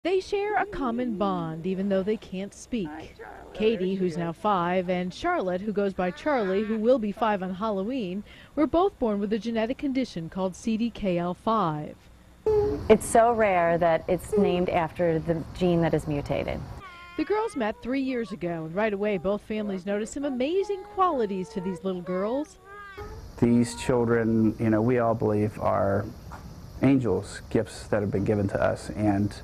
They share a common bond, even though they can't speak. Katie, who's now 5, and Charlotte, who goes by Charlie, who will be 5 on Halloween, were both born with a genetic condition called CDKL5. It's so rare that it's named after the gene that is mutated. The girls met 3 years ago, and right away both families noticed some amazing qualities to these little girls. These children, we all believe are angels, gifts that have been given to us, and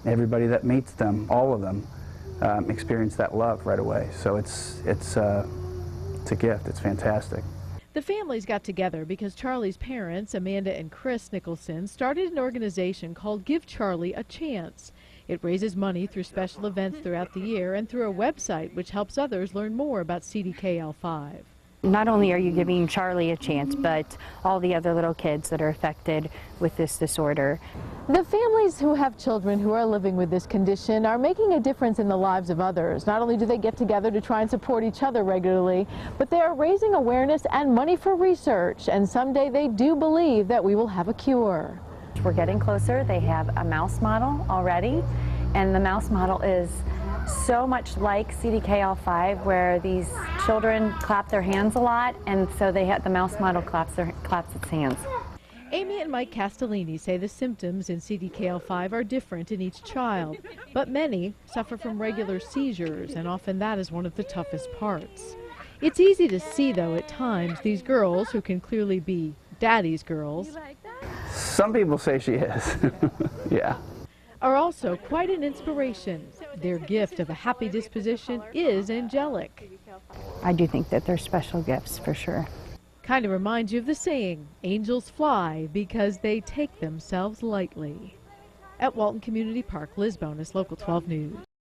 everybody that meets them, all of them, experience that love right away. So it's a gift. It's fantastic. The families got together because Charlie's parents, Amanda and Chris Nicholson, started an organization called Give Charlie a Chance. It raises money through special events throughout the year and through a website which helps others learn more about CDKL5. Not only are you giving Charlie a chance, but all the other little kids that are affected with this disorder. The families who have children who are living with this condition are making a difference in the lives of others. Not only do they get together to try and support each other regularly, but they are raising awareness and money for research. And someday they do believe that we will have a cure. We're getting closer. They have a mouse model already, and the mouse model is so much like CDKL5, where these children clap their hands a lot, and so the mouse model claps its hands. Amy and Mike Castellini say the symptoms in CDKL5 are different in each child, but many suffer from regular seizures, and often that is one of the toughest parts. It's easy to see, though, at times, these girls, who can clearly be daddy's girls, Some people say she is. Yeah. are also quite an inspiration. Their gift of a happy disposition is angelic. I do think that they're special gifts for sure. Kind of reminds you of the saying, angels fly because they take themselves lightly. At Walton Community Park, Liz Bonus, Local 12 News.